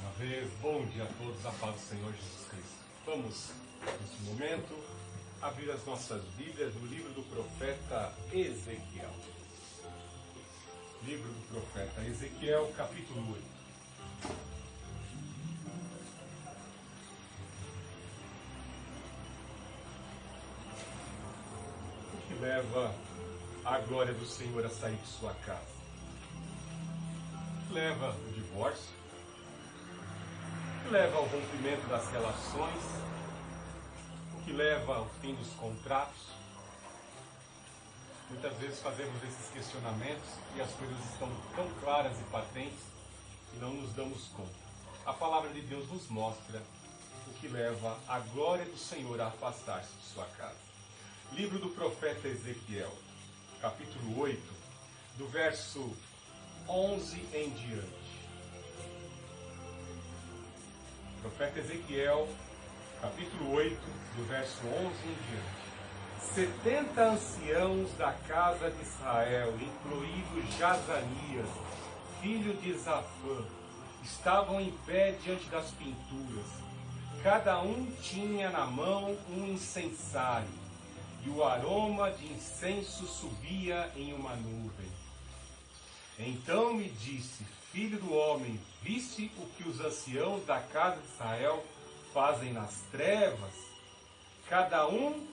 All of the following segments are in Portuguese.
uma vez, bom dia a todos, a paz do Senhor Jesus Cristo. Vamos, neste momento, abrir as nossas Bíblias no livro do profeta Ezequiel. Livro do profeta Ezequiel, capítulo 8. O que leva a glória do Senhor a sair de sua casa? Leva o divórcio, que leva ao rompimento das relações, o que leva ao fim dos contratos. Muitas vezes fazemos esses questionamentos e as coisas estão tão claras e patentes que não nos damos conta. A palavra de Deus nos mostra o que leva a glória do Senhor a afastar-se de sua casa. Livro do profeta Ezequiel, capítulo 8, do verso 11 em diante. Profeta Ezequiel, capítulo 8, do verso 11 em diante. 70 anciãos da casa de Israel, incluído Jazanias, filho de Safã, estavam em pé diante das pinturas. Cada um tinha na mão um incensário, e o aroma de incenso subia em uma nuvem. Então me disse: filho do homem, viste o que os anciãos da casa de Israel fazem nas trevas? Cada um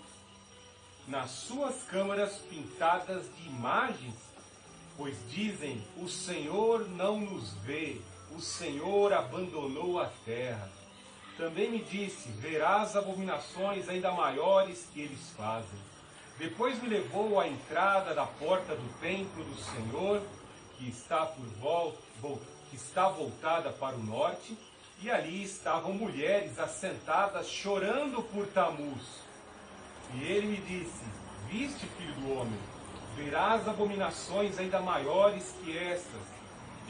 nas suas câmaras pintadas de imagens? Pois dizem: o Senhor não nos vê, o Senhor abandonou a terra. Também me disse: verás abominações ainda maiores que eles fazem. Depois me levou à entrada da porta do templo do Senhor, que está voltada para o norte, e ali estavam mulheres assentadas chorando por Tamuz. E ele me disse: viste, filho do homem, verás abominações ainda maiores que estas.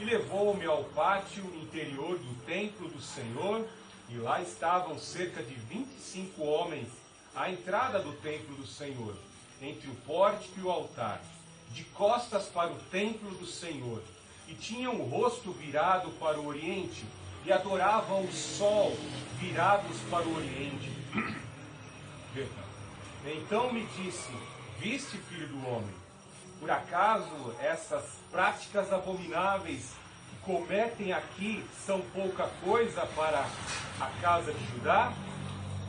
E levou-me ao pátio interior do templo do Senhor, e lá estavam cerca de 25 homens à entrada do templo do Senhor, entre o pórtico e o altar, de costas para o templo do Senhor, e tinham o rosto virado para o oriente, e adoravam o sol, virados para o oriente. Então me disse: viste, filho do homem, por acaso essas práticas abomináveis que cometem aqui são pouca coisa para a casa de Judá?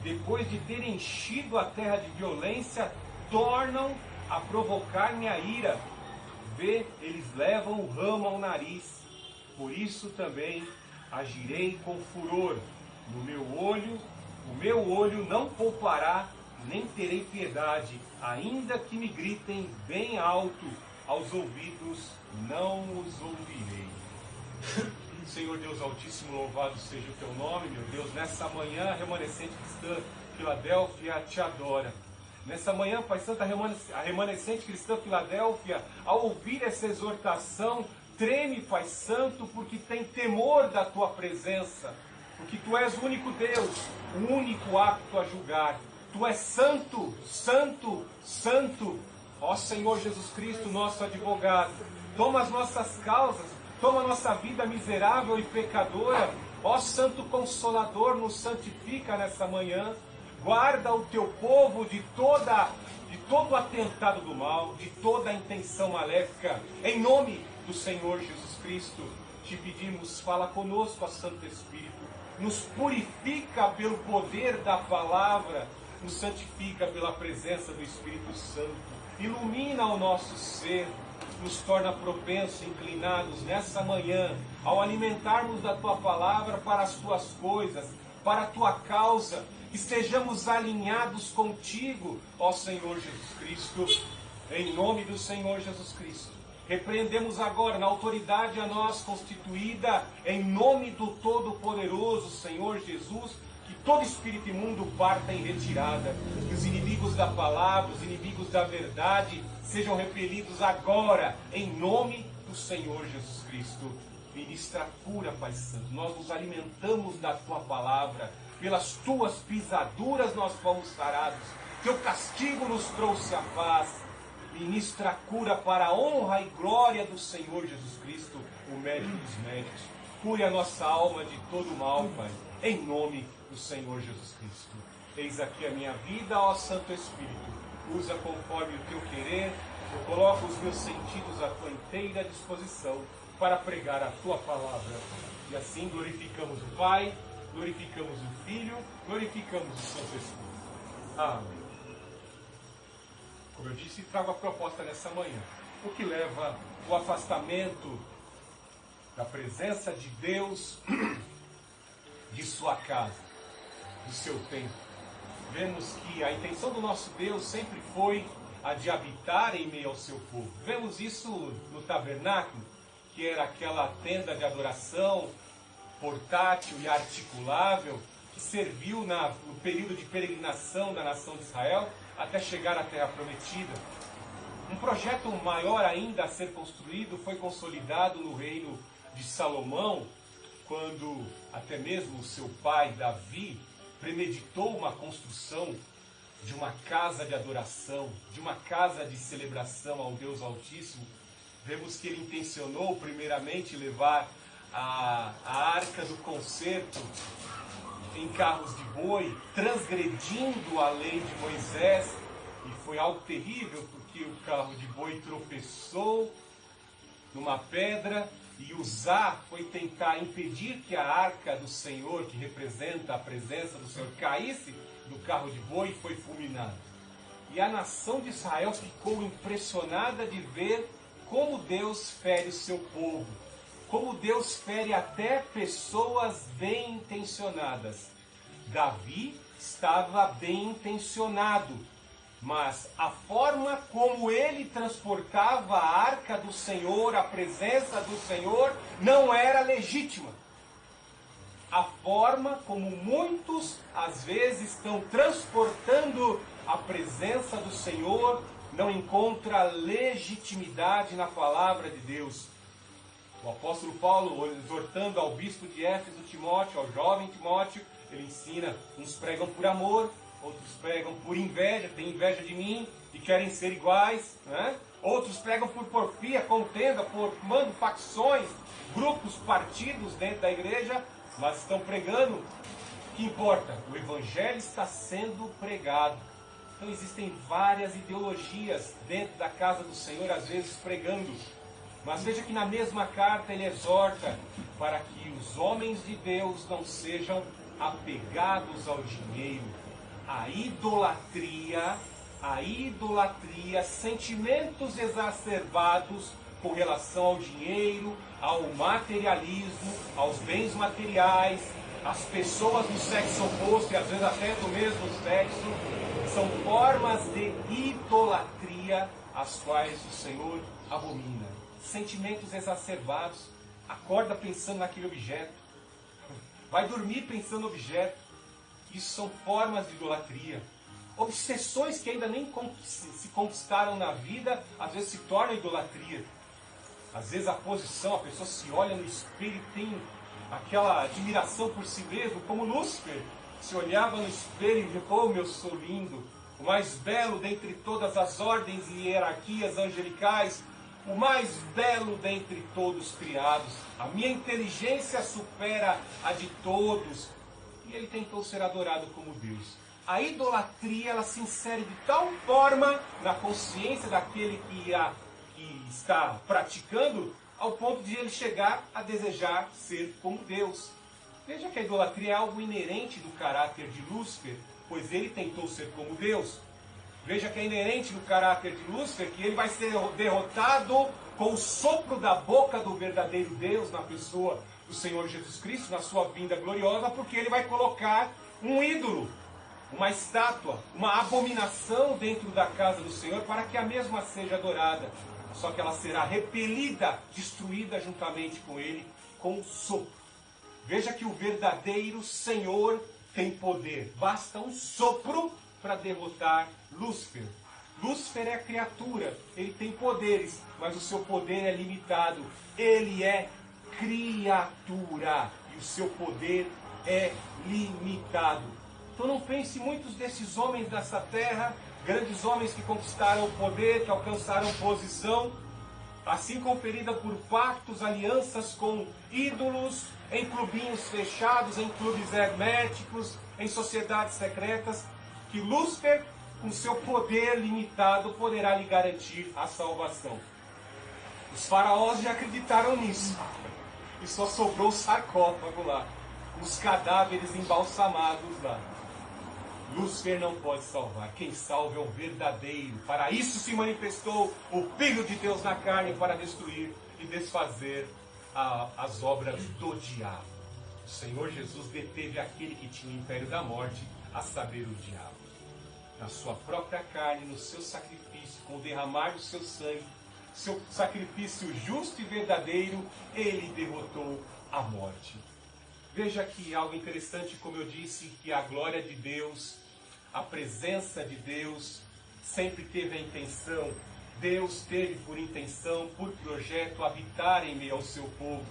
Depois de terem enchido a terra de violência, tornam a provocar minha ira. Vê, eles levam o ramo ao nariz. Por isso também agirei com furor. O meu olho não poupará, nem terei piedade, ainda que me gritem bem alto, aos ouvidos não os ouvirei. Senhor Deus Altíssimo, louvado seja o teu nome, meu Deus. Nessa manhã, a remanescente cristã Filadélfia te adora. Nessa manhã, Pai Santo, a remanescente cristã Filadélfia, ao ouvir essa exortação, treme, Pai Santo, porque tem temor da tua presença, porque tu és o único Deus, o único apto a julgar. Tu és santo, santo, santo. Ó Senhor Jesus Cristo, nosso advogado, toma as nossas causas, toma a nossa vida miserável e pecadora. Ó Santo Consolador, nos santifica nessa manhã. Guarda o teu povo de todo atentado do mal, de toda a intenção maléfica. Em nome do Senhor Jesus Cristo, te pedimos, fala conosco, ó Santo Espírito. Nos purifica pelo poder da palavra, nos santifica pela presença do Espírito Santo. Ilumina o nosso ser, nos torna propensos, inclinados nessa manhã, ao alimentarmos da tua palavra para as tuas coisas, para a tua causa. Estejamos alinhados contigo, ó Senhor Jesus Cristo, em nome do Senhor Jesus Cristo. Repreendemos agora, na autoridade a nós constituída, em nome do Todo-Poderoso Senhor Jesus, que todo espírito imundo parta em retirada, que os inimigos da palavra, os inimigos da verdade, sejam repelidos agora, em nome do Senhor Jesus Cristo. Ministra cura, Pai Santo. Nós nos alimentamos da tua palavra. Pelas tuas pisaduras nós fomos sarados. Teu castigo nos trouxe a paz. Ministra cura para a honra e glória do Senhor Jesus Cristo, o médico dos médicos. Cure a nossa alma de todo mal, Pai, em nome do Senhor Jesus Cristo. Eis aqui a minha vida, ó Santo Espírito. Usa conforme o teu querer. Eu coloco os meus sentidos à tua inteira disposição para pregar a tua palavra. E assim glorificamos o Pai, glorificamos o Filho, glorificamos o Santo Espírito. Amém. Como eu disse, trago a proposta nessa manhã. O que leva o afastamento da presença de Deus, de sua casa, do seu templo. Vemos que a intenção do nosso Deus sempre foi a de habitar em meio ao seu povo. Vemos isso no tabernáculo, que era aquela tenda de adoração portátil e articulável, que serviu no período de peregrinação da nação de Israel até chegar à Terra Prometida. Um projeto maior ainda a ser construído foi consolidado no reino de Salomão, quando até mesmo seu pai Davi premeditou uma construção de uma casa de adoração, de uma casa de celebração ao Deus Altíssimo. Vemos que ele intencionou primeiramente levar a arca do concerto em carros de boi, transgredindo a lei de Moisés, e foi algo terrível, porque o carro de boi tropeçou numa pedra, e Uzá foi tentar impedir que a arca do Senhor, que representa a presença do Senhor, caísse do carro de boi, e foi fulminado. E a nação de Israel ficou impressionada de ver como Deus fere o seu povo, como Deus fere até pessoas bem intencionadas. Davi estava bem intencionado, mas a forma como ele transportava a arca do Senhor, a presença do Senhor, não era legítima. A forma como muitos, às vezes, estão transportando a presença do Senhor, não encontra legitimidade na palavra de Deus. O apóstolo Paulo, exortando ao bispo de Éfeso, Timóteo, ao jovem Timóteo, ele ensina, uns pregam por amor, outros pregam por inveja, têm inveja de mim e querem ser iguais, né? Outros pregam por porfia, contenda, formando facções, grupos, partidos dentro da igreja, mas estão pregando. O que importa? O evangelho está sendo pregado. Então existem várias ideologias dentro da casa do Senhor, às vezes pregando. Mas veja que na mesma carta ele exorta para que os homens de Deus não sejam apegados ao dinheiro. A idolatria, sentimentos exacerbados com relação ao dinheiro, ao materialismo, aos bens materiais, às pessoas do sexo oposto e às vezes até do mesmo sexo, são formas de idolatria as quais o Senhor abomina. Sentimentos exacerbados, acorda pensando naquele objeto, vai dormir pensando no objeto. Isso são formas de idolatria. Obsessões que ainda nem se conquistaram na vida, às vezes se tornam idolatria. Às vezes a pessoa se olha no espelho e tem aquela admiração por si mesmo, como Lúcifer se olhava no espelho e dizia: "Oh, eu sou lindo, o mais belo dentre todas as ordens e hierarquias angelicais, o mais belo dentre todos criados. A minha inteligência supera a de todos." E ele tentou ser adorado como Deus. A idolatria, ela se insere de tal forma na consciência daquele que está praticando, ao ponto de ele chegar a desejar ser como Deus. Veja que a idolatria é algo inerente do caráter de Lúcifer, pois ele tentou ser como Deus. Veja que é inerente do caráter de Lúcifer que ele vai ser derrotado com o sopro da boca do verdadeiro Deus na pessoa do Senhor Jesus Cristo, na sua vinda gloriosa, porque ele vai colocar um ídolo, uma estátua, uma abominação dentro da casa do Senhor, para que a mesma seja adorada. Só que ela será repelida, destruída juntamente com ele, com o sopro. Veja que o verdadeiro Senhor tem poder. Basta um sopro para derrotar Lúcifer. Lúcifer é a criatura, ele tem poderes, mas o seu poder é limitado. Ele é criatura e o seu poder é limitado. Então não pense, muitos desses homens dessa terra, grandes homens que conquistaram o poder, que alcançaram posição, assim conferida por pactos, alianças com ídolos, em clubinhos fechados, em clubes herméticos, em sociedades secretas, que Lúcifer, com seu poder limitado, poderá lhe garantir a salvação. Os faraós já acreditaram nisso. E só sobrou o sarcófago lá, os cadáveres embalsamados lá. Lúcifer não pode salvar. Quem salva é o verdadeiro. Para isso se manifestou o Filho de Deus na carne, para destruir e desfazer as obras do diabo. O Senhor Jesus deteve aquele que tinha o império da morte, a saber, o diabo. Na sua própria carne, no seu sacrifício, com o derramar do seu sangue, seu sacrifício justo e verdadeiro, ele derrotou a morte. Veja aqui algo interessante, como eu disse, que a glória de Deus, a presença de Deus, sempre teve a intenção, Deus teve por intenção, por projeto, habitar em meio ao seu povo.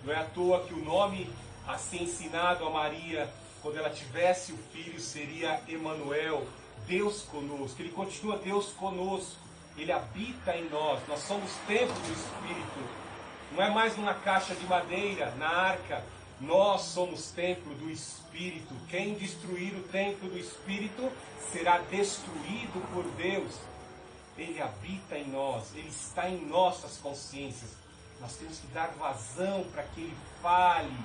Não é à toa que o nome assim ensinado a Maria, quando ela tivesse o filho, seria Emanuel, Deus conosco. Ele continua Deus conosco, ele habita em nós, nós somos templo do Espírito. Não é mais numa caixa de madeira, na arca. Nós somos templo do Espírito. Quem destruir o templo do Espírito será destruído por Deus. Ele habita em nós, ele está em nossas consciências. Nós temos que dar vazão para que ele fale,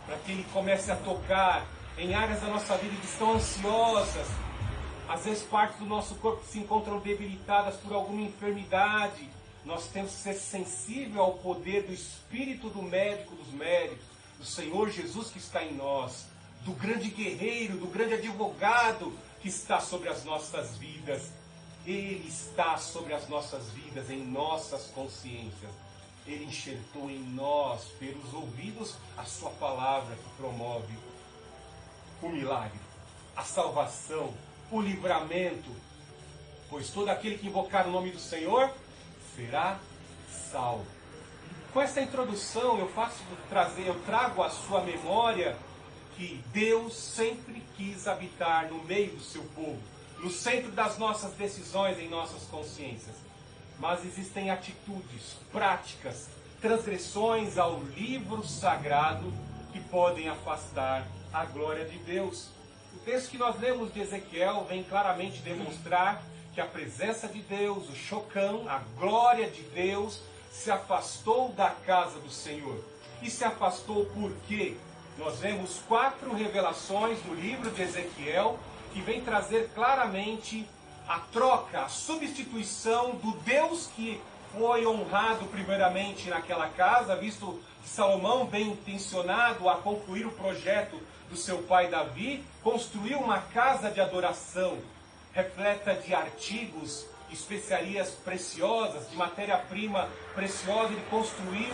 para que ele comece a tocar em áreas da nossa vida que estão ansiosas. Às vezes partes do nosso corpo se encontram debilitadas por alguma enfermidade. Nós temos que ser sensível ao poder do Espírito do médico dos médicos, do Senhor Jesus que está em nós, do grande guerreiro, do grande advogado que está sobre as nossas vidas. Ele está sobre as nossas vidas, em nossas consciências. Ele enxertou em nós, pelos ouvidos, a sua palavra que promove o milagre, a salvação, o livramento. Pois todo aquele que invocar o nome do Senhor será salvo. Com essa introdução eu trago à sua memória que Deus sempre quis habitar no meio do seu povo, no centro das nossas decisões, em nossas consciências. Mas existem atitudes, práticas, transgressões ao livro sagrado que podem afastar a glória de Deus. O texto que nós lemos de Ezequiel vem claramente demonstrar que a presença de Deus, o Shochan, a glória de Deus, se afastou da casa do Senhor. E se afastou por quê? Nós vemos 4 revelações do livro de Ezequiel que vem trazer claramente a troca, a substituição do Deus que foi honrado primeiramente naquela casa, visto que Salomão, bem intencionado a concluir o projeto do seu pai Davi, construiu uma casa de adoração, repleta de artigos, especiarias preciosas, de matéria-prima preciosa. Ele construiu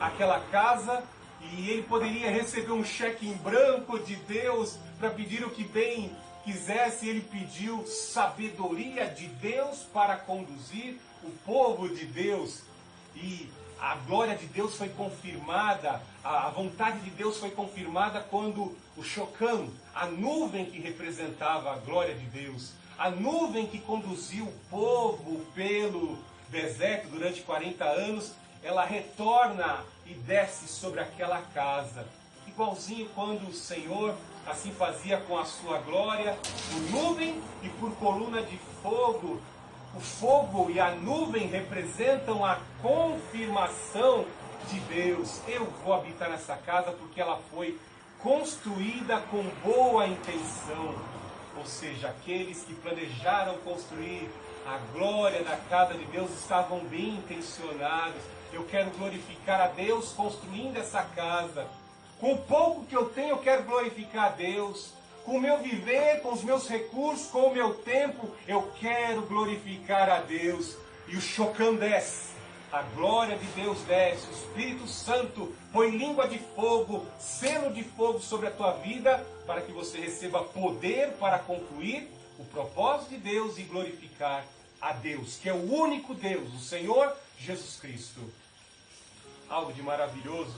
aquela casa e ele poderia receber um cheque em branco de Deus para pedir o que bem quisesse. Ele pediu sabedoria de Deus para conduzir o povo de Deus, e a glória de Deus foi confirmada, a vontade de Deus foi confirmada quando o Shochan, a nuvem que representava a glória de Deus, a nuvem que conduziu o povo pelo deserto durante 40 anos, ela retorna e desce sobre aquela casa, igualzinho quando o Senhor assim fazia com a sua glória, por nuvem e por coluna de fogo. O fogo e a nuvem representam a confirmação de Deus. Eu vou habitar nessa casa porque ela foi construída com boa intenção. Ou seja, aqueles que planejaram construir a glória da casa de Deus estavam bem intencionados. Eu quero glorificar a Deus construindo essa casa. Com o pouco que eu tenho, eu quero glorificar a Deus. Com o meu viver, com os meus recursos, com o meu tempo, eu quero glorificar a Deus. E o Shochan desce, a glória de Deus desce, o Espírito Santo põe língua de fogo, selo de fogo sobre a tua vida, para que você receba poder para concluir o propósito de Deus e glorificar a Deus, que é o único Deus, o Senhor Jesus Cristo. Algo de maravilhoso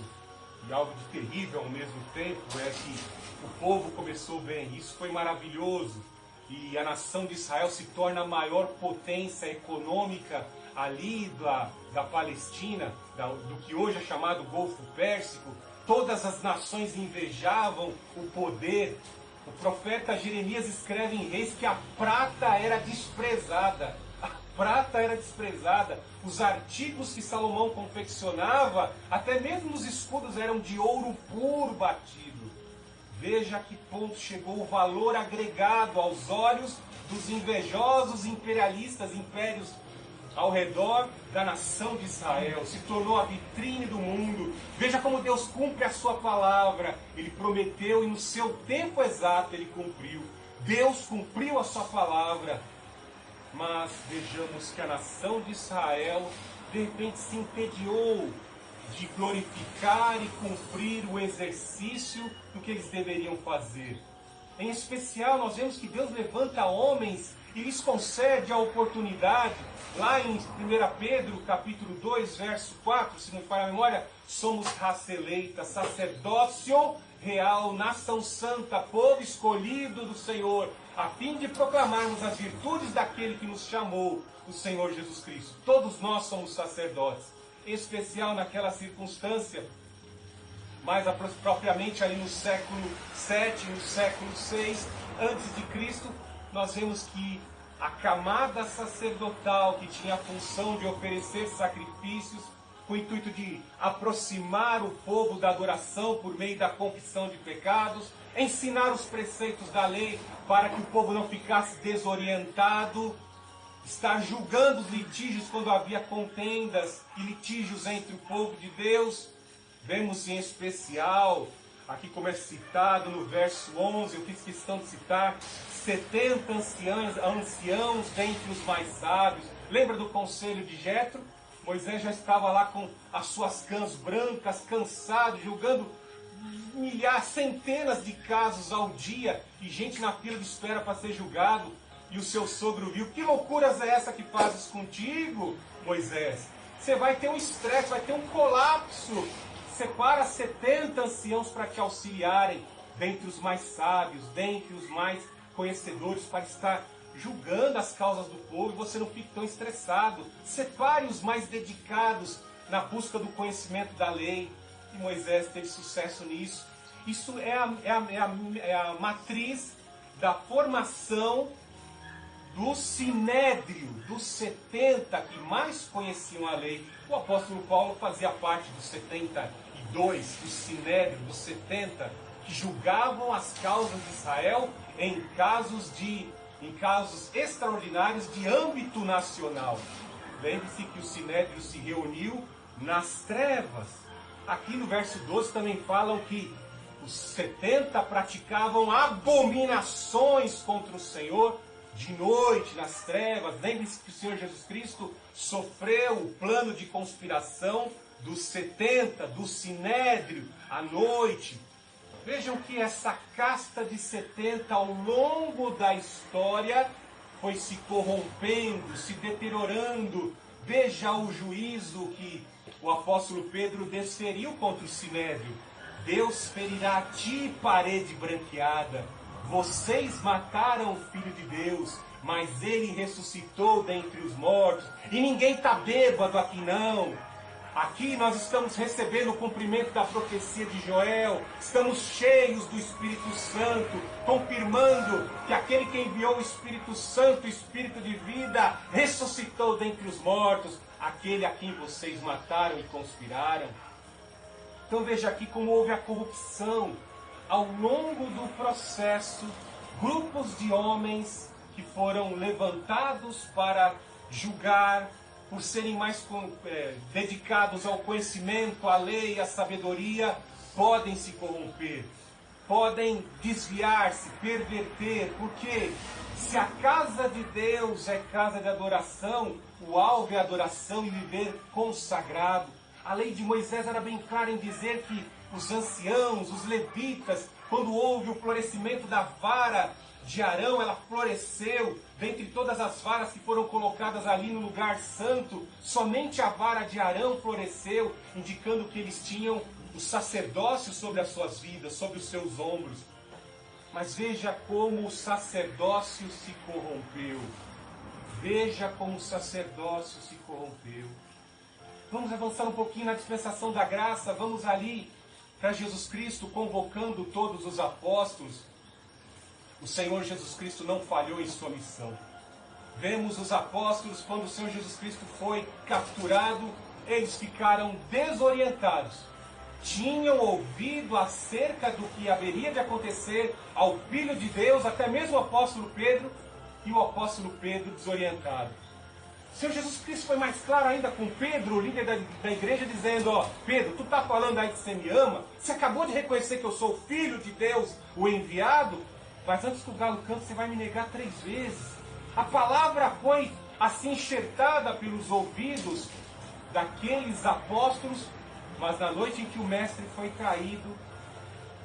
e algo de terrível ao mesmo tempo é que o povo começou bem, isso foi maravilhoso, e a nação de Israel se torna a maior potência econômica ali da Palestina, do que hoje é chamado Golfo Pérsico, todas as nações invejavam o poder. O profeta Jeremias escreve em Reis que a prata era desprezada. A prata era desprezada. Os artigos que Salomão confeccionava, até mesmo os escudos, eram de ouro puro batido. Veja a que ponto chegou o valor agregado aos olhos dos invejosos imperialistas, impérios ao redor da nação de Israel. Se tornou a vitrine do mundo. Veja como Deus cumpre a sua palavra. Ele prometeu e no seu tempo exato Ele cumpriu. Deus cumpriu a sua palavra. Mas vejamos que a nação de Israel de repente se entediou de glorificar e cumprir o exercício do que eles deveriam fazer. Em especial, nós vemos que Deus levanta homens e lhes concede a oportunidade. Lá em 1 Pedro, capítulo 2, verso 4, se não falha a memória, somos raça eleita, sacerdócio real, nação santa, povo escolhido do Senhor, a fim de proclamarmos as virtudes daquele que nos chamou, o Senhor Jesus Cristo. Todos nós somos sacerdotes, em especial naquela circunstância, mais propriamente ali no século 7, no século 6 antes de Cristo, nós vemos que a camada sacerdotal que tinha a função de oferecer sacrifícios com o intuito de aproximar o povo da adoração por meio da confissão de pecados, ensinar os preceitos da lei para que o povo não ficasse desorientado, estar julgando os litígios quando havia contendas e litígios entre o povo de Deus. Vemos em especial, aqui como é citado no verso 11, eu fiz questão de citar, 70 anciãos dentre os mais sábios. Lembra do conselho de Jetro? Moisés já estava lá com as suas cãs brancas, cansado, julgando centenas de casos ao dia, e gente na fila de espera para ser julgado. E o seu sogro viu: que loucuras é essa que fazes contigo, Moisés? Você vai ter um estresse, vai ter um colapso. Separa 70 anciãos para te auxiliarem, dentre os mais sábios, dentre os mais conhecedores, para estar julgando as causas do povo, e você não fique tão estressado. Separe os mais dedicados na busca do conhecimento da lei. E Moisés teve sucesso nisso. Isso é a matriz da formação do sinédrio, dos 70 que mais conheciam a lei. O apóstolo Paulo fazia parte dos 72, do sinédrio, dos 70, que julgavam as causas de Israel em casos extraordinários de âmbito nacional. Lembre-se que o sinédrio se reuniu nas trevas. Aqui no verso 12 também falam que os 70 praticavam abominações contra o Senhor de noite, nas trevas. Lembre-se que o Senhor Jesus Cristo sofreu o plano de conspiração dos 70, do sinédrio, à noite. Vejam que essa casta de 70, ao longo da história, foi se corrompendo, se deteriorando. Veja o juízo que o apóstolo Pedro desferiu contra o sinédrio. Deus ferirá a ti, parede branqueada. Vocês mataram o Filho de Deus, mas Ele ressuscitou dentre os mortos. E ninguém está bêbado aqui não. Aqui nós estamos recebendo o cumprimento da profecia de Joel. Estamos cheios do Espírito Santo, confirmando que aquele que enviou o Espírito Santo, o Espírito de vida, ressuscitou dentre os mortos, aquele a quem vocês mataram e conspiraram. Então veja aqui como houve a corrupção. Ao longo do processo, grupos de homens que foram levantados para julgar, por serem mais dedicados ao conhecimento, à lei, à sabedoria, podem se corromper, podem desviar-se, perverter, porque se a casa de Deus é casa de adoração, o alvo é adoração e viver consagrado. A lei de Moisés era bem clara em dizer que os anciãos, os levitas, quando houve o florescimento da vara de Arão, ela floresceu dentre todas as varas que foram colocadas ali no lugar santo. Somente a vara de Arão floresceu, indicando que eles tinham o sacerdócio sobre as suas vidas, sobre os seus ombros. Mas veja como o sacerdócio se corrompeu. Veja como o sacerdócio se corrompeu. Vamos avançar um pouquinho na dispensação da graça, vamos ali para Jesus Cristo, convocando todos os apóstolos. O Senhor Jesus Cristo não falhou em sua missão. Vemos os apóstolos, quando o Senhor Jesus Cristo foi capturado, eles ficaram desorientados. Tinham ouvido acerca do que haveria de acontecer ao Filho de Deus, até mesmo o apóstolo Pedro, e o apóstolo Pedro desorientado. O Senhor Jesus Cristo foi mais claro ainda com Pedro, o líder da igreja, dizendo: ó, Pedro, tu está falando aí que você me ama? Você acabou de reconhecer que eu sou o Filho de Deus, o enviado? Mas antes que o galo cante, você vai me negar 3 vezes. A palavra foi assim enxertada pelos ouvidos daqueles apóstolos, mas na noite em que o mestre foi traído,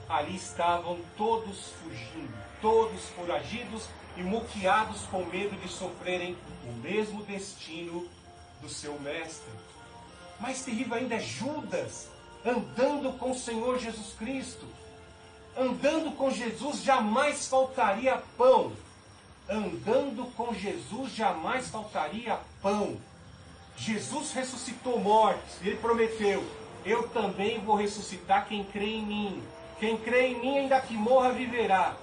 ali estavam todos fugindo, todos foragidos e muqueados com medo de sofrerem o mesmo destino do seu mestre. Mais terrível ainda é Judas, andando com o Senhor Jesus Cristo. Andando com Jesus jamais faltaria pão. Andando com Jesus jamais faltaria pão. Jesus ressuscitou mortos. Ele prometeu: eu também vou ressuscitar quem crê em mim. Quem crê em mim, ainda que morra, viverá.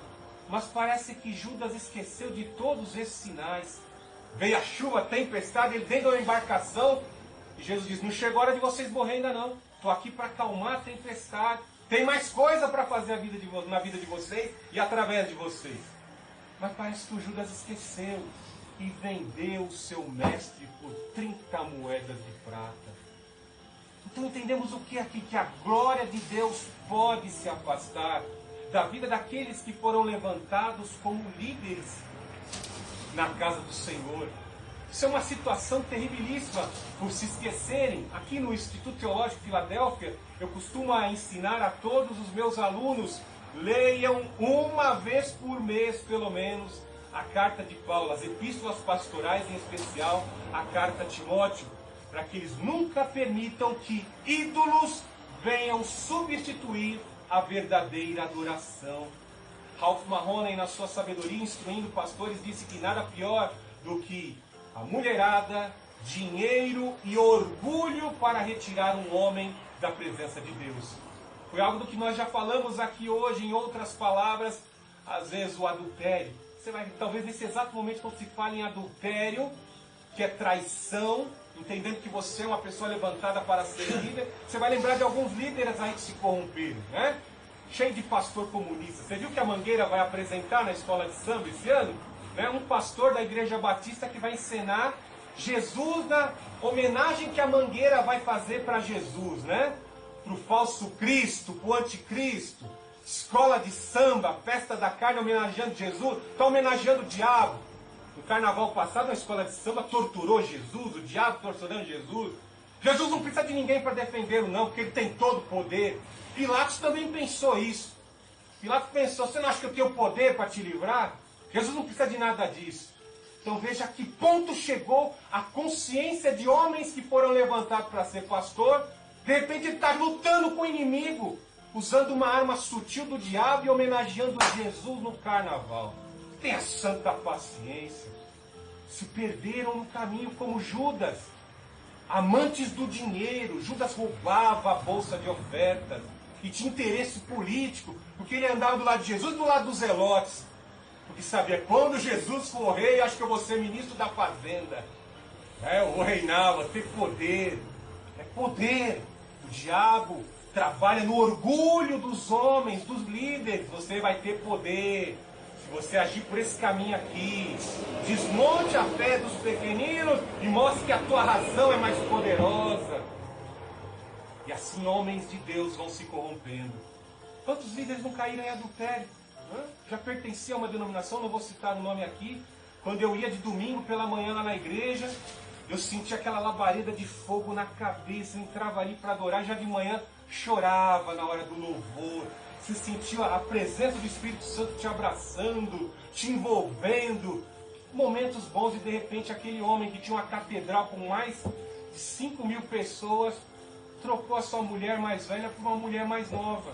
Mas parece que Judas esqueceu de todos esses sinais. Veio a chuva, a tempestade, ele dentro da embarcação. E Jesus diz: não chegou a hora de vocês morrer ainda não. Estou aqui para acalmar a tempestade. Tem mais coisa para fazer na vida de vocês e através de vocês. Mas parece que o Judas esqueceu e vendeu o seu mestre por 30 moedas de prata. Então entendemos o que aqui? Que a glória de Deus pode se afastar da vida daqueles que foram levantados como líderes na casa do Senhor. Isso é uma situação terribilíssima por se esquecerem. Aqui no Instituto Teológico de Filadélfia, eu costumo ensinar a todos os meus alunos: leiam uma vez por mês, pelo menos, a carta de Paulo, as epístolas pastorais, em especial a carta a Timóteo, para que eles nunca permitam que ídolos venham substituir a verdadeira adoração. Ralph Mahoney, na sua sabedoria, instruindo pastores, disse que nada pior do que a mulherada, dinheiro e orgulho para retirar um homem da presença de Deus. Foi algo do que nós já falamos aqui hoje, em outras palavras, às vezes o adultério. Você vai, talvez nesse exato momento, quando se fala em adultério, que é traição, entendendo que você é uma pessoa levantada para ser líder, você vai lembrar de alguns líderes aí que se corromperam, né? Cheio de pastor comunista. Você viu que a Mangueira vai apresentar na escola de samba esse ano? Né? Um pastor da Igreja Batista que vai ensinar Jesus na homenagem que a Mangueira vai fazer para Jesus, né? Para o falso Cristo, para o anticristo. Escola de samba, festa da carne homenageando Jesus, está homenageando o diabo. No carnaval passado, a escola de samba torturou Jesus, o diabo torturando Jesus. Jesus não precisa de ninguém para defendê-lo, não, porque ele tem todo o poder. Pilatos também pensou isso. Pilatos pensou: você não acha que eu tenho poder para te livrar? Jesus não precisa de nada disso. Então veja a que ponto chegou a consciência de homens que foram levantados para ser pastor. De repente ele está lutando com o inimigo, usando uma arma sutil do diabo e homenageando Jesus no carnaval. Tenha santa paciência. Se perderam no caminho como Judas, amantes do dinheiro. Judas roubava a bolsa de ofertas e tinha interesse político, porque ele andava do lado de Jesus e do lado dos zelotes, porque sabia: quando Jesus for rei, acho que eu vou ser ministro da fazenda. Eu vou reinar, vou ter poder. É poder. O diabo trabalha no orgulho dos homens, dos líderes. Você vai ter poder se você agir por esse caminho aqui. Desmonte a fé dos pequeninos e mostre que a tua razão é mais poderosa. E assim homens de Deus vão se corrompendo. Quantos líderes não caíram em adultério? Já pertencia a uma denominação, não vou citar o nome aqui. Quando eu ia de domingo pela manhã lá na igreja, eu sentia aquela labareda de fogo na cabeça, eu entrava ali para adorar, já de manhã chorava na hora do louvor. Você sentia a presença do Espírito Santo te abraçando, te envolvendo. Momentos bons, e de repente aquele homem que tinha uma catedral com mais de 5.000 pessoas, trocou a sua mulher mais velha por uma mulher mais nova.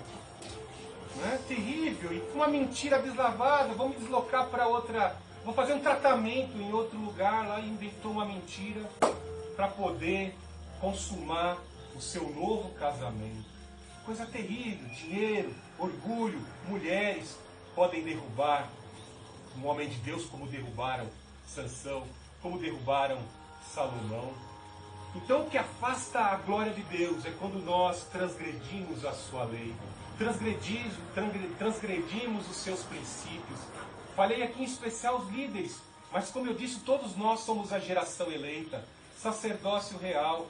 Não é? Terrível. E com uma mentira deslavada: vamos deslocar para outra, vou fazer um tratamento em outro lugar. Lá inventou uma mentira para poder consumar o seu novo casamento. Coisa terrível, dinheiro, orgulho, mulheres podem derrubar um homem de Deus como derrubaram Sansão, como derrubaram Salomão. Então o que afasta a glória de Deus é quando nós transgredimos a sua lei, transgredimos os seus princípios. Falei aqui em especial os líderes, mas como eu disse, todos nós somos a geração eleita, sacerdócio real.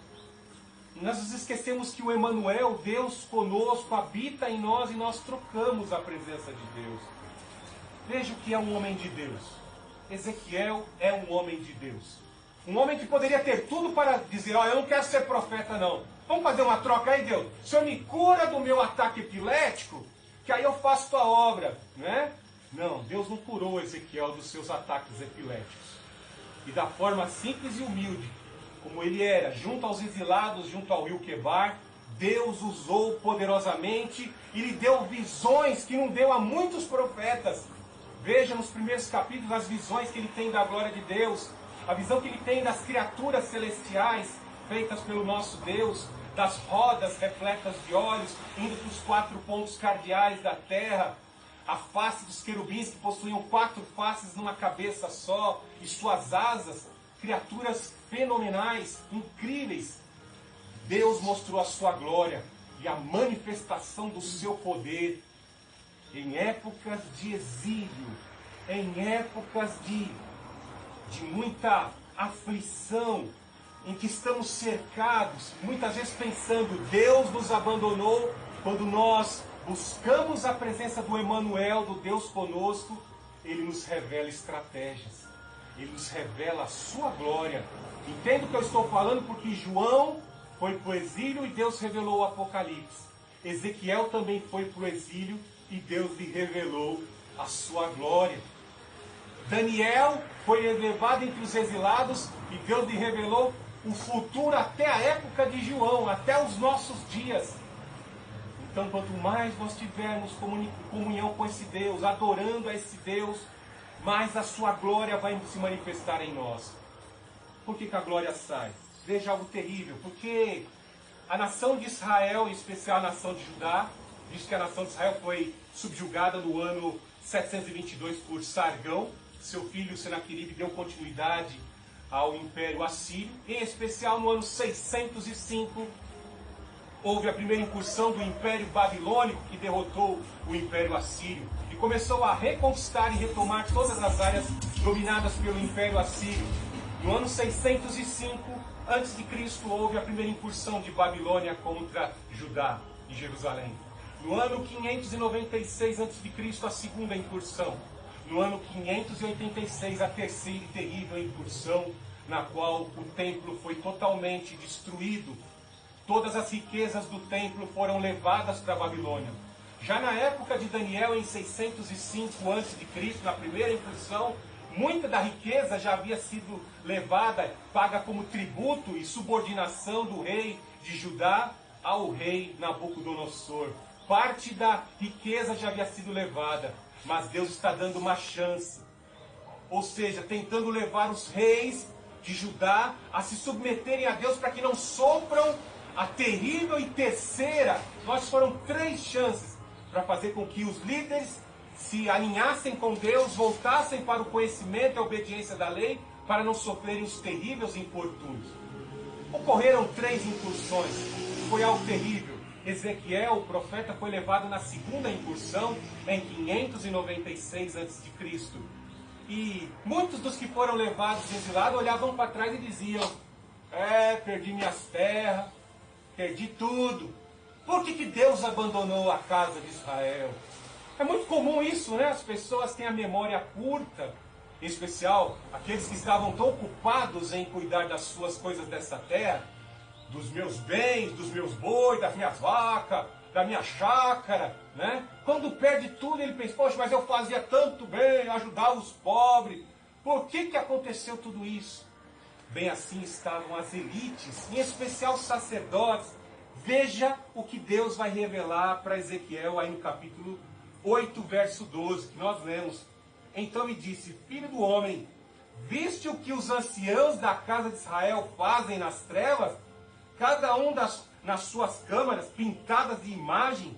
Nós nos esquecemos que o Emanuel, Deus conosco, habita em nós e nós trocamos a presença de Deus. Veja o que é um homem de Deus. Ezequiel é um homem de Deus. Um homem que poderia ter tudo para dizer, eu não quero ser profeta não. Vamos fazer uma troca aí, Deus? O Senhor me cura do meu ataque epilético, que aí eu faço tua obra, né? Não, Deus não curou Ezequiel dos seus ataques epiléticos. E da forma simples e humilde, como ele era, junto aos exilados, junto ao rio Quebar, Deus usou poderosamente e lhe deu visões que não deu a muitos profetas. Veja nos primeiros capítulos as visões que ele tem da glória de Deus, a visão que ele tem das criaturas celestiais feitas pelo nosso Deus, das rodas repletas de olhos, indo para os 4 pontos cardeais da terra, a face dos querubins que possuíam 4 faces numa cabeça só, e suas asas, criaturas fenomenais, incríveis. Deus mostrou a sua glória e a manifestação do seu poder em épocas de exílio, em épocas de muita aflição, em que estamos cercados, muitas vezes pensando, Deus nos abandonou, quando nós buscamos a presença do Emanuel, do Deus conosco, Ele nos revela estratégias, Ele nos revela a sua glória. Entendo o que eu estou falando, porque João foi para o exílio e Deus revelou o Apocalipse. Ezequiel também foi para o exílio e Deus lhe revelou a sua glória. Daniel foi elevado entre os exilados e Deus lhe revelou o futuro até a época de João, até os nossos dias. Então, quanto mais nós tivermos comunhão com esse Deus, adorando a esse Deus, mais a sua glória vai se manifestar em nós. Por que a glória sai? Veja algo terrível, porque a nação de Israel, em especial a nação de Judá, diz que a nação de Israel foi subjugada no ano 722 por Sargão. Seu filho Senaqueribe deu continuidade ao Império Assírio. Em especial no ano 605, houve a primeira incursão do Império Babilônico, que derrotou o Império Assírio e começou a reconquistar e retomar todas as áreas dominadas pelo Império Assírio. No ano 605 a.C., houve a primeira incursão de Babilônia contra Judá e Jerusalém. No ano 596 a.C., a segunda incursão. No ano 586, a terceira e terrível incursão, na qual o templo foi totalmente destruído. Todas as riquezas do templo foram levadas para a Babilônia. Já na época de Daniel, em 605 a.C., na primeira incursão, muita da riqueza já havia sido levada, paga como tributo e subordinação do rei de Judá ao rei Nabucodonosor. Parte da riqueza já havia sido levada, mas Deus está dando uma chance. Ou seja, tentando levar os reis de Judá a se submeterem a Deus para que não sofram a terrível e terceira. Nós foram 3 chances para fazer com que os líderes se alinhassem com Deus, voltassem para o conhecimento e a obediência da lei, para não sofrerem os terríveis infortúnios. Ocorreram 3 incursões, foi algo terrível. Ezequiel, o profeta, foi levado na segunda incursão, em 596 a.C. E muitos dos que foram levados exilados olhavam para trás e diziam, perdi minhas terras, perdi tudo. Por que Deus abandonou a casa de Israel? É muito comum isso, né? As pessoas têm a memória curta, em especial aqueles que estavam tão ocupados em cuidar das suas coisas dessa terra, dos meus bens, dos meus bois, das minhas vacas, da minha chácara, né? Quando perde tudo, ele pensa, poxa, mas eu fazia tanto bem, ajudava os pobres. Por que aconteceu tudo isso? Bem assim estavam as elites, em especial os sacerdotes. Veja o que Deus vai revelar para Ezequiel aí no capítulo 8, verso 12, que nós lemos. Então me disse, filho do homem, viste o que os anciãos da casa de Israel fazem nas trevas? cada um nas suas câmaras pintadas de imagem,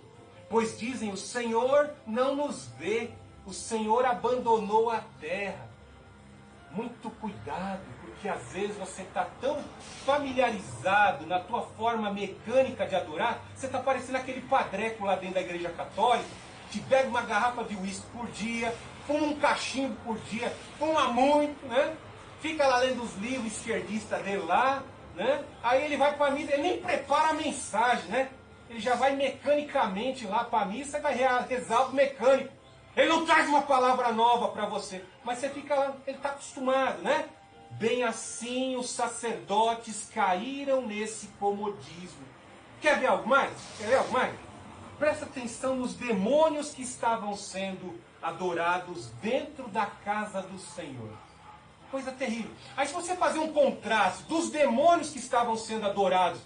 pois dizem, o Senhor não nos vê, o Senhor abandonou a terra. Muito cuidado, porque às vezes você está tão familiarizado na tua forma mecânica de adorar, você está parecendo aquele padreco lá dentro da igreja católica, que bebe uma garrafa de uísque por dia, fuma um cachimbo por dia, fuma muito, né? Fica lá lendo os livros esquerdistas dele lá, né? Aí ele vai para a missa, ele nem prepara a mensagem, né? Ele já vai mecanicamente lá para a missa e vai rezar o mecânico. Ele não traz uma palavra nova para você, mas você fica lá, ele está acostumado, né? Bem assim os sacerdotes caíram nesse comodismo. Quer ver algo mais? Quer ver algo mais? Presta atenção nos demônios que estavam sendo adorados dentro da casa do Senhor. Coisa terrível. Aí se você fazer um contraste dos demônios que estavam sendo adorados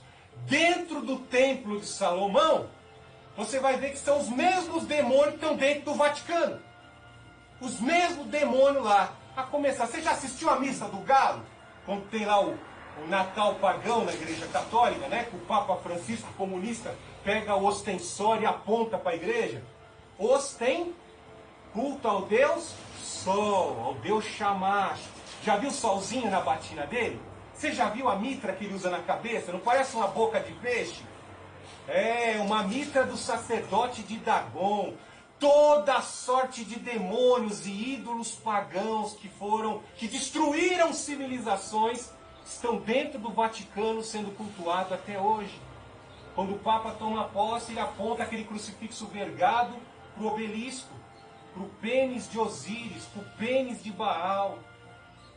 dentro do templo de Salomão, você vai ver que são os mesmos demônios que estão dentro do Vaticano. Os mesmos demônios lá. A começar, você já assistiu a missa do Galo? Quando tem lá o Natal pagão na igreja católica, né? Que o Papa Francisco, comunista, pega o ostensório e aponta para a igreja. Osten, culto ao Deus Sol, ao Deus Shamash. Já viu o solzinho na batina dele? Você já viu a mitra que ele usa na cabeça? Não parece uma boca de peixe? É, uma mitra do sacerdote de Dagon. Toda sorte de demônios e ídolos pagãos que destruíram civilizações, estão dentro do Vaticano sendo cultuados até hoje. Quando o Papa toma posse, ele aponta aquele crucifixo vergado para o obelisco, para o pênis de Osíris, para o pênis de Baal.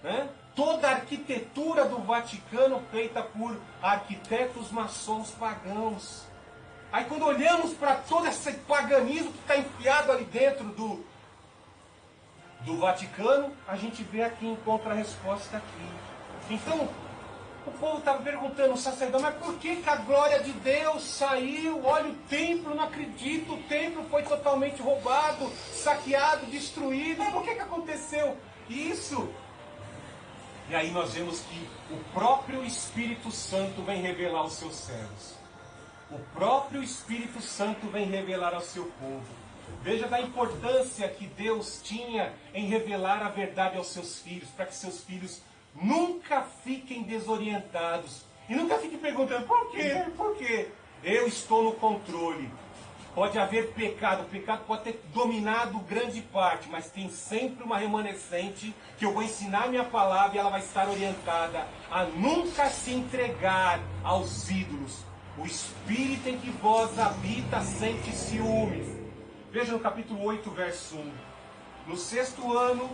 Né? Toda a arquitetura do Vaticano feita por arquitetos maçons pagãos. Aí quando olhamos para todo esse paganismo que está enfiado ali dentro do Vaticano, a gente vê aqui, encontra a resposta aqui. Então, o povo estava perguntando ao sacerdote, mas por que a glória de Deus saiu? Olha o templo, não acredito, o templo foi totalmente roubado, saqueado, destruído. Por que aconteceu isso? E aí nós vemos que o próprio Espírito Santo vem revelar aos seus servos. O próprio Espírito Santo vem revelar ao seu povo. Veja da importância que Deus tinha em revelar a verdade aos seus filhos, para que seus filhos nunca fiquem desorientados. E nunca fiquem perguntando, por quê? Por quê? Eu estou no controle. Pode haver pecado, o pecado pode ter dominado grande parte, mas tem sempre uma remanescente que eu vou ensinar a minha palavra e ela vai estar orientada a nunca se entregar aos ídolos. O Espírito em que vós habita sente ciúmes. Veja no capítulo 8, verso 1. No 6º ano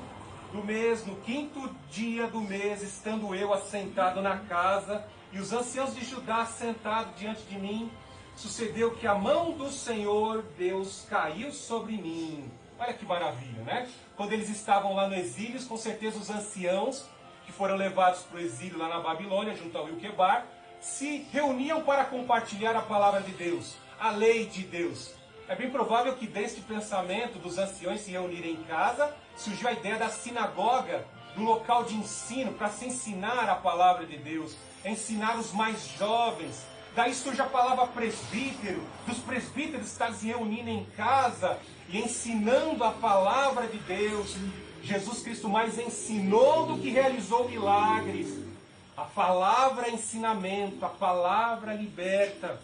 do mês, no 5º dia do mês, estando eu assentado na casa, e os anciãos de Judá sentados diante de mim, sucedeu que a mão do Senhor Deus caiu sobre mim. Olha que maravilha, né? Quando eles estavam lá no exílio, com certeza os anciãos, que foram levados para o exílio lá na Babilônia, junto ao rio Quebar, se reuniam para compartilhar a palavra de Deus, a lei de Deus. É bem provável que deste pensamento dos anciões se reunirem em casa, surgiu a ideia da sinagoga, do local de ensino, para se ensinar a palavra de Deus, ensinar os mais jovens. Daí surge a palavra presbítero, dos presbíteros estarem se reunindo em casa e ensinando a palavra de Deus. Jesus Cristo mais ensinou do que realizou milagres. A palavra é ensinamento, a palavra liberta.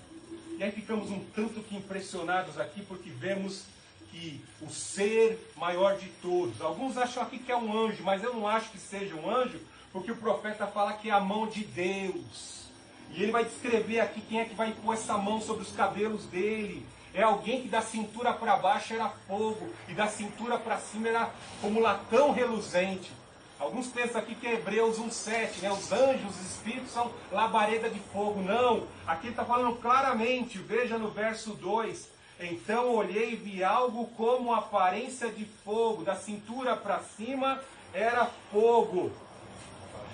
E aí ficamos um tanto que impressionados aqui, porque vemos que o ser maior de todos, alguns acham aqui que é um anjo, mas eu não acho que seja um anjo, porque o profeta fala que é a mão de Deus. E ele vai descrever aqui quem é que vai pôr essa mão sobre os cabelos dele. É alguém que da cintura para baixo era fogo, e da cintura para cima era como latão reluzente. Alguns pensam aqui que é Hebreus 1,7, né? Os anjos, os espíritos são labareda de fogo. Não, aqui ele está falando claramente, veja no verso 2. Então olhei e vi algo como aparência de fogo, da cintura para cima era fogo,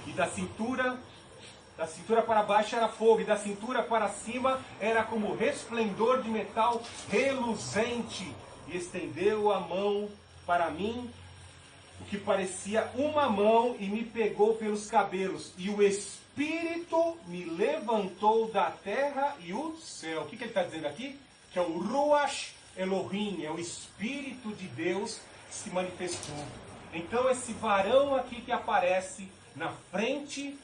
e da cintura para baixo era fogo, e da cintura para cima era como resplendor de metal reluzente. E estendeu a mão para mim, o que parecia uma mão e me pegou pelos cabelos. E o Espírito me levantou da terra e o céu. O que ele está dizendo aqui? Que é o Ruach Elohim, é o Espírito de Deus que se manifestou. Então esse varão aqui que aparece na frente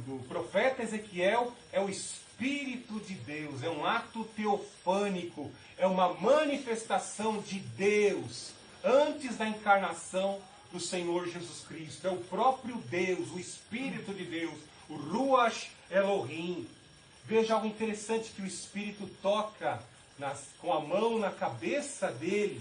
do profeta Ezequiel é o Espírito de Deus, é um ato teofânico, é uma manifestação de Deus antes da encarnação do Senhor Jesus Cristo. É o próprio Deus, o Espírito de Deus, o Ruach Elohim. Veja algo interessante que o Espírito toca com a mão na cabeça dele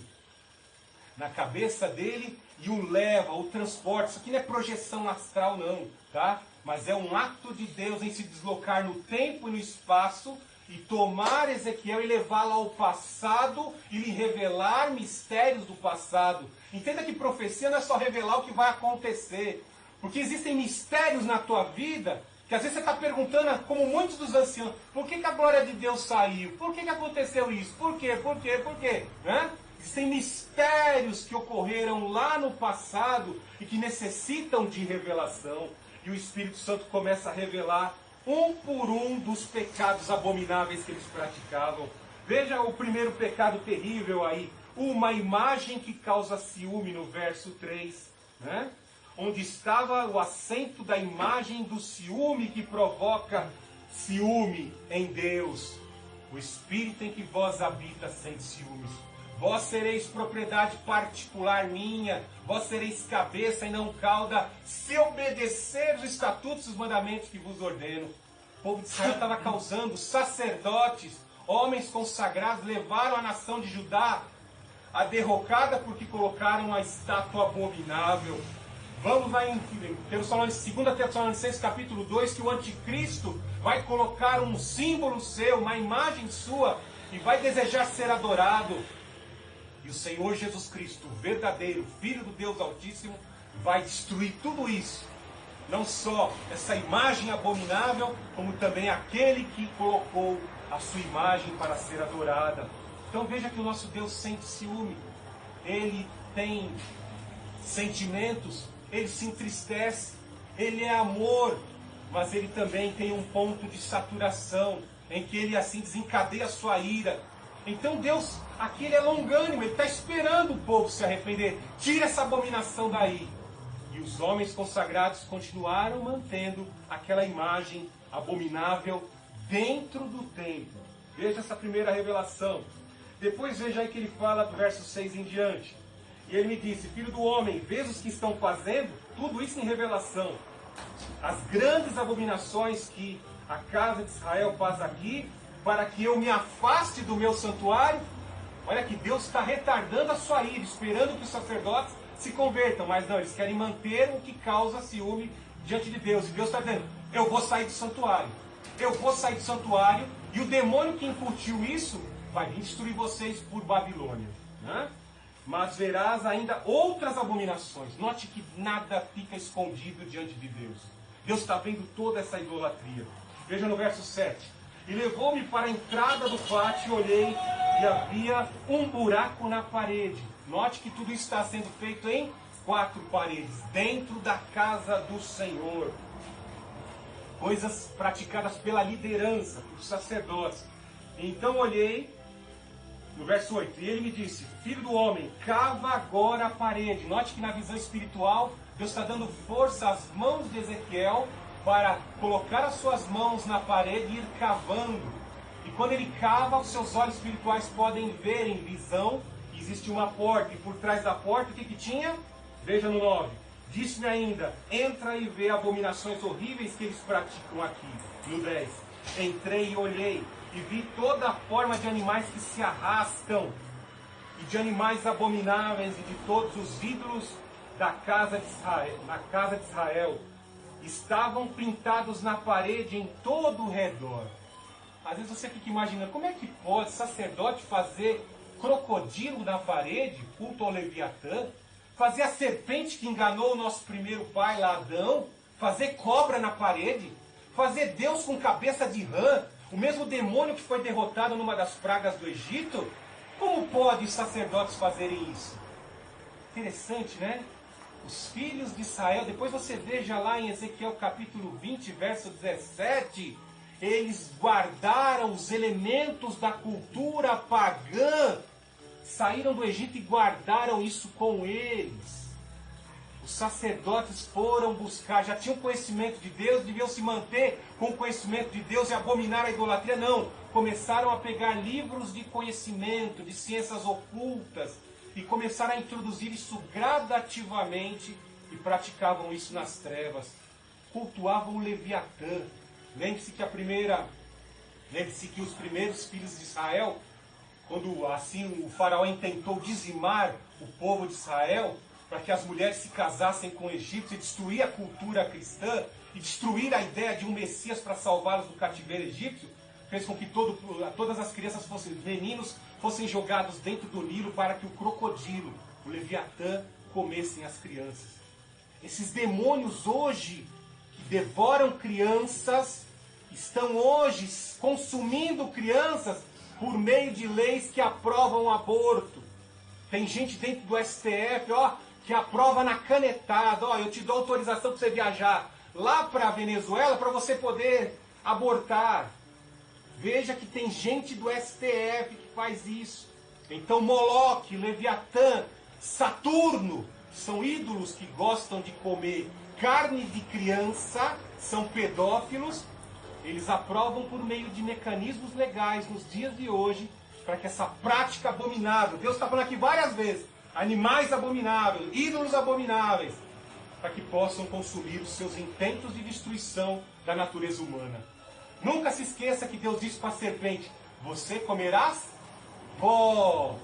e o leva, o transporta. Isso aqui não é projeção astral não, tá? Mas é um ato de Deus em se deslocar no tempo e no espaço e tomar Ezequiel e levá-lo ao passado e lhe revelar mistérios do passado. Entenda que profecia não é só revelar o que vai acontecer, porque existem mistérios na tua vida que às vezes você está perguntando, como muitos dos anciãos, por que a glória de Deus saiu? Por que aconteceu isso? Por quê? Por quê? Por quê? Né? Existem mistérios que ocorreram lá no passado e que necessitam de revelação. E o Espírito Santo começa a revelar um por um dos pecados abomináveis que eles praticavam. Veja o primeiro pecado terrível aí. Uma imagem que causa ciúme no verso 3. Né? Onde estava o assento da imagem do ciúme que provoca ciúme em Deus. O Espírito em que vós habita sente ciúmes. Vós sereis propriedade particular minha, vós sereis cabeça e não cauda, se obedecer os estatutos e os mandamentos que vos ordeno. O povo de Israel estava causando, sacerdotes, homens consagrados, levaram a nação de Judá à derrocada porque colocaram uma estátua abominável. Vamos lá em 2 Tessalonicenses capítulo 2, que o anticristo vai colocar um símbolo seu, uma imagem sua, e vai desejar ser adorado. E o Senhor Jesus Cristo, o verdadeiro Filho do Deus Altíssimo, vai destruir tudo isso. Não só essa imagem abominável, como também aquele que colocou a sua imagem para ser adorada. Então veja que o nosso Deus sente ciúme. Ele tem sentimentos, ele se entristece, ele é amor, mas ele também tem um ponto de saturação, em que ele assim desencadeia a sua ira. Então Deus, aqui ele é longânimo, ele está esperando o povo se arrepender. Tira essa abominação daí. E os homens consagrados continuaram mantendo aquela imagem abominável dentro do templo. Veja essa primeira revelação. Depois veja aí que ele fala do verso 6 em diante. E ele me disse, filho do homem, vês os que estão fazendo? Tudo isso em revelação. As grandes abominações que a casa de Israel faz aqui, para que eu me afaste do meu santuário. Olha que Deus está retardando a sua ira, esperando que os sacerdotes se convertam. Mas não, eles querem manter o que causa ciúme diante de Deus. E Deus está dizendo, eu vou sair do santuário. Eu vou sair do santuário. E o demônio que incutiu isso vai vir destruir vocês por Babilônia. Né? Mas verás ainda outras abominações. Note que nada fica escondido diante de Deus. Deus está vendo toda essa idolatria. Veja no verso 7. E levou-me para a entrada do pátio, e olhei, e havia um buraco na parede. Note que tudo isso está sendo feito em 4 paredes, dentro da casa do Senhor. Coisas praticadas pela liderança, pelos sacerdotes. Então olhei, no verso 8, e ele me disse, filho do homem, cava agora a parede. Note que na visão espiritual, Deus está dando força às mãos de Ezequiel, para colocar as suas mãos na parede e ir cavando. E quando ele cava, os seus olhos espirituais podem ver em visão. Existe uma porta, e por trás da porta, o que tinha? Veja no 9. Disse-me ainda, entra e vê abominações horríveis que eles praticam aqui. No 10. Entrei e olhei, e vi toda a forma de animais que se arrastam, e de animais abomináveis, e de todos os ídolos da casa de Israel. Estavam pintados na parede em todo o redor. Às vezes você fica imaginando, como é que pode sacerdote fazer crocodilo na parede, culto ao Leviatã, fazer a serpente que enganou o nosso primeiro pai lá, Adão, fazer cobra na parede, fazer Deus com cabeça de rã, o mesmo demônio que foi derrotado numa das pragas do Egito? Como pode os sacerdotes fazerem isso? Interessante, né? Os filhos de Israel, depois você veja lá em Ezequiel capítulo 20, verso 17, eles guardaram os elementos da cultura pagã, saíram do Egito e guardaram isso com eles. Os sacerdotes foram buscar, já tinham conhecimento de Deus, deviam se manter com o conhecimento de Deus e abominar a idolatria. Não, começaram a pegar livros de conhecimento, de ciências ocultas, e começaram a introduzir isso gradativamente, e praticavam isso nas trevas. Cultuavam o Leviatã. Lembre-se que os primeiros filhos de Israel, quando assim o faraó intentou dizimar o povo de Israel, para que as mulheres se casassem com egípcios e destruir a cultura cristã, e destruir a ideia de um Messias para salvá-los do cativeiro egípcio, fez com que todas as crianças meninos fossem jogados dentro do Nilo para que o crocodilo, o Leviatã, comessem as crianças. Esses demônios hoje, que devoram crianças, estão hoje consumindo crianças por meio de leis que aprovam o aborto. Tem gente dentro do STF, que aprova na canetada, eu te dou autorização para você viajar lá para a Venezuela para você poder abortar. Veja que tem gente do STF que faz isso. Então Moloque, Leviatã, Saturno, são ídolos que gostam de comer carne de criança, são pedófilos. Eles aprovam por meio de mecanismos legais nos dias de hoje, para que essa prática abominável, Deus está falando aqui várias vezes, animais abomináveis, ídolos abomináveis, para que possam consumir os seus intentos de destruição da natureza humana. Nunca se esqueça que Deus disse para a serpente: você comerás pó.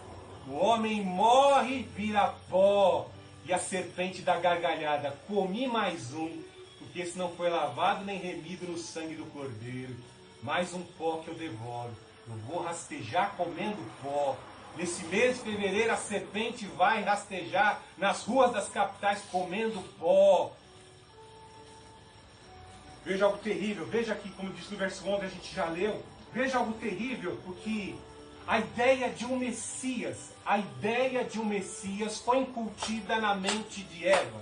O homem morre, vira pó. E a serpente dá gargalhada: comi mais um, porque esse não foi lavado nem remido no sangue do cordeiro. Mais um pó que eu devoro. Eu vou rastejar comendo pó. Nesse mês de fevereiro a serpente vai rastejar nas ruas das capitais comendo pó. Veja algo terrível. Veja aqui, como diz no verso 11, a gente já leu. Veja algo terrível, porque a ideia de um Messias foi incutida na mente de Eva.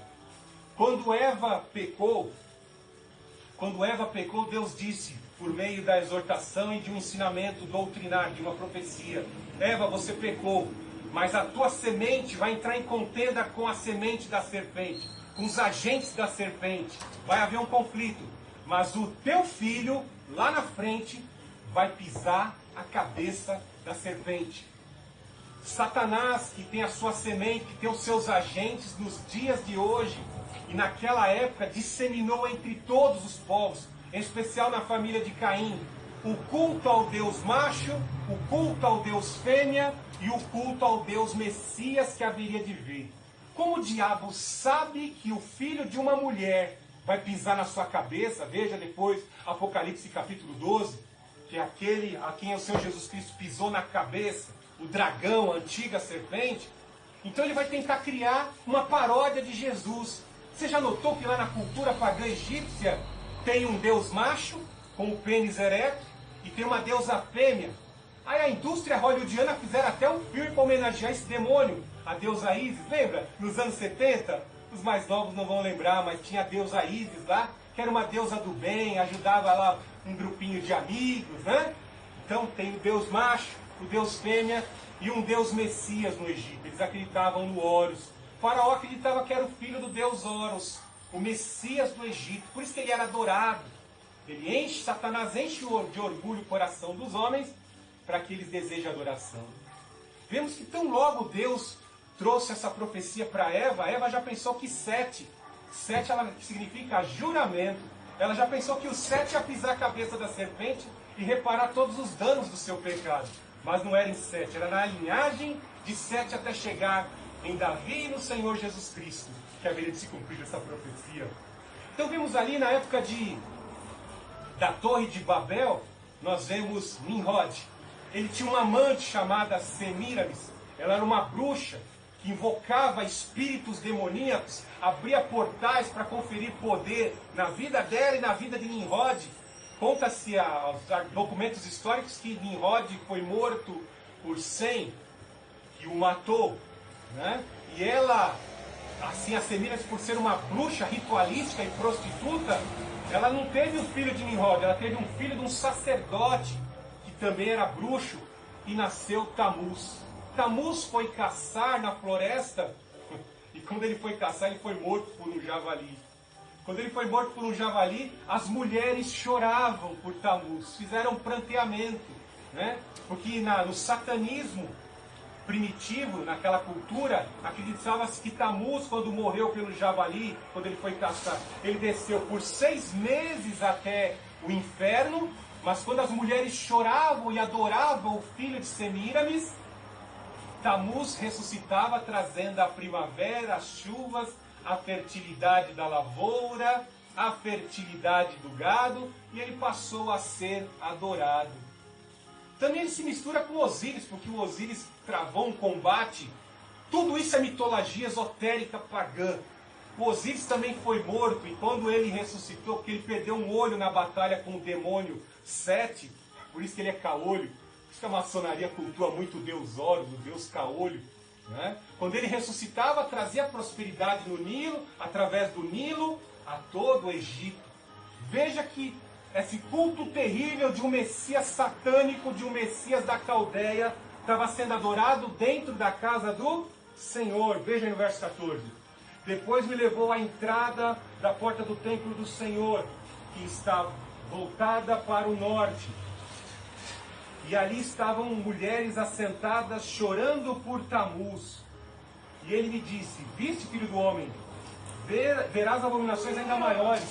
Quando Eva pecou, Deus disse, por meio da exortação e de um ensinamento doutrinário, de uma profecia: Eva, você pecou, mas a tua semente vai entrar em contenda com a semente da serpente, com os agentes da serpente. Vai haver um conflito, mas o teu filho, lá na frente, vai pisar a cabeça da serpente. Satanás, que tem a sua semente, que tem os seus agentes nos dias de hoje, e naquela época disseminou entre todos os povos, em especial na família de Caim, o culto ao Deus macho, o culto ao Deus fêmea e o culto ao Deus Messias que haveria de vir. Como o diabo sabe que o filho de uma mulher vai pisar na sua cabeça, veja depois Apocalipse capítulo 12, que é aquele a quem o Senhor Jesus Cristo pisou na cabeça, o dragão, a antiga serpente. Então ele vai tentar criar uma paródia de Jesus. Você já notou que lá na cultura pagã egípcia tem um deus macho, com o pênis ereto, e tem uma deusa fêmea? Aí a indústria hollywoodiana fizeram até um filme para homenagear esse demônio, a deusa Ísis. Lembra? Nos anos 70, os mais novos não vão lembrar, mas tinha a deusa Ísis lá, que era uma deusa do bem, ajudava lá um grupinho de amigos, né? Então tem o deus macho, o deus fêmea e um deus Messias no Egito. Eles acreditavam no Horus. O faraó acreditava que era o filho do deus Horus, o Messias do Egito. Por isso que ele era adorado. Satanás enche de orgulho o coração dos homens para que eles desejem adoração. Vemos que tão logo Deus trouxe essa profecia para Eva, Eva já pensou que Sete ela significa juramento. Ela já pensou que o Sete ia pisar a cabeça da serpente e reparar todos os danos do seu pecado. Mas não era em Sete, era na linhagem de Sete até chegar em Davi e no Senhor Jesus Cristo, que haveria de se cumprir essa profecia. Então vimos ali na época da Torre de Babel, nós vemos Nimrod. Ele tinha uma amante chamada Semíramis. Ela era uma bruxa que invocava espíritos demoníacos, abria portais para conferir poder na vida dela e na vida de Nimrod. Conta-se aos documentos históricos que Nimrod foi morto por Sem, que o matou, né? E ela assim, a Semíramis, por ser uma bruxa ritualística e prostituta, ela não teve um filho de Nimrod, ela teve um filho de um sacerdote, que também era bruxo, e nasceu Tamuz. Tamuz foi caçar na floresta, e quando ele foi caçar, ele foi morto por um javali. Quando ele foi morto por um javali, as mulheres choravam por Tamuz, fizeram pranteamento, né? Porque no satanismo primitivo, naquela cultura, acreditava-se que Tamuz, quando morreu pelo javali, quando ele foi caçar, ele desceu por 6 meses até o inferno, mas quando as mulheres choravam e adoravam o filho de Semíramis, Tamuz ressuscitava, trazendo a primavera, as chuvas, a fertilidade da lavoura, a fertilidade do gado, e ele passou a ser adorado. Também ele se mistura com Osíris, porque o Osíris travou um combate. Tudo isso é mitologia esotérica pagã. O Osíris também foi morto, e quando ele ressuscitou, porque ele perdeu um olho na batalha com o demônio Sete, por isso que ele é caolho. Por isso que a maçonaria cultua muito o deus Horus, o deus caolho. Né? Quando ele ressuscitava, trazia prosperidade no Nilo, através do Nilo, a todo o Egito. Veja que esse culto terrível de um Messias satânico, de um Messias da Caldeia, estava sendo adorado dentro da casa do Senhor. Veja no verso 14. Depois me levou à entrada da porta do templo do Senhor, que está voltada para o norte. E ali estavam mulheres assentadas, chorando por Tamuz. E ele me disse: viste, filho do homem, verás abominações ainda maiores.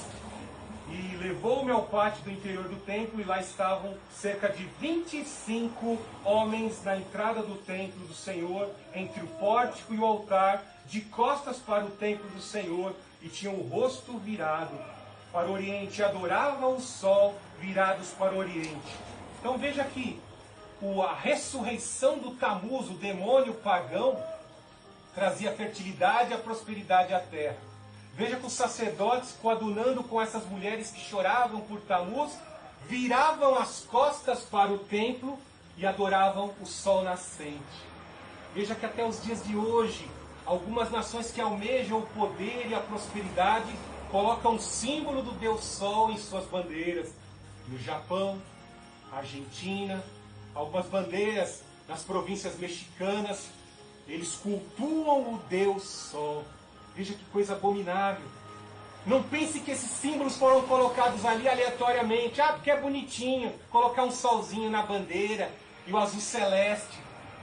E levou-me ao pátio do interior do templo, e lá estavam cerca de 25 homens na entrada do templo do Senhor, entre o pórtico e o altar, de costas para o templo do Senhor, e tinham o rosto virado para o oriente, e adoravam o sol, virados para o oriente. Então veja aqui, a ressurreição do Tamuz, o demônio pagão, trazia fertilidade e a prosperidade à terra. Veja que os sacerdotes, coadunando com essas mulheres que choravam por Tamuz, viravam as costas para o templo e adoravam o sol nascente. Veja que até os dias de hoje, algumas nações que almejam o poder e a prosperidade colocam o símbolo do Deus Sol em suas bandeiras. No Japão, Argentina, algumas bandeiras nas províncias mexicanas, eles cultuam o Deus Sol. Veja que coisa abominável. Não pense que esses símbolos foram colocados ali aleatoriamente. Ah, porque é bonitinho colocar um solzinho na bandeira e o azul celeste.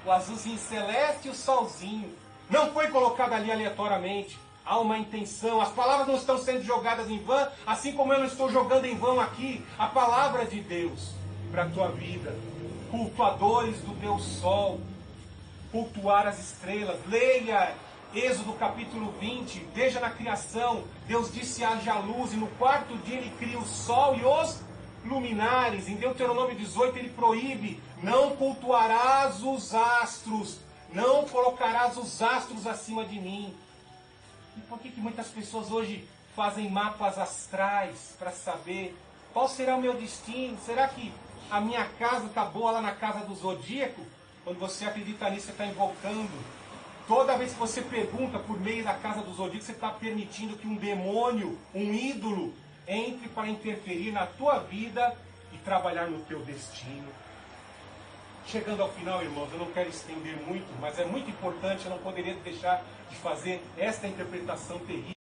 O azulzinho celeste e o solzinho. Não foi colocado ali aleatoriamente. Há uma intenção. As palavras não estão sendo jogadas em vão, assim como eu não estou jogando em vão aqui a palavra de Deus para a tua vida. Cultuadores do Deus Sol. Cultuar as estrelas. Leia Êxodo capítulo 20, veja na criação, Deus disse: haja luz, e no quarto dia ele cria o sol e os luminares. Em Deuteronômio 18 ele proíbe: não cultuarás os astros, não colocarás os astros acima de mim. E por que muitas pessoas hoje fazem mapas astrais para saber qual será o meu destino? Será que a minha casa está boa lá na casa do zodíaco? Quando você acredita nisso, você está invocando. Toda vez que você pergunta por meio da casa do zodíaco, você está permitindo que um demônio, um ídolo, entre para interferir na tua vida e trabalhar no teu destino. Chegando ao final, irmãos, eu não quero estender muito, mas é muito importante, eu não poderia deixar de fazer esta interpretação terrível.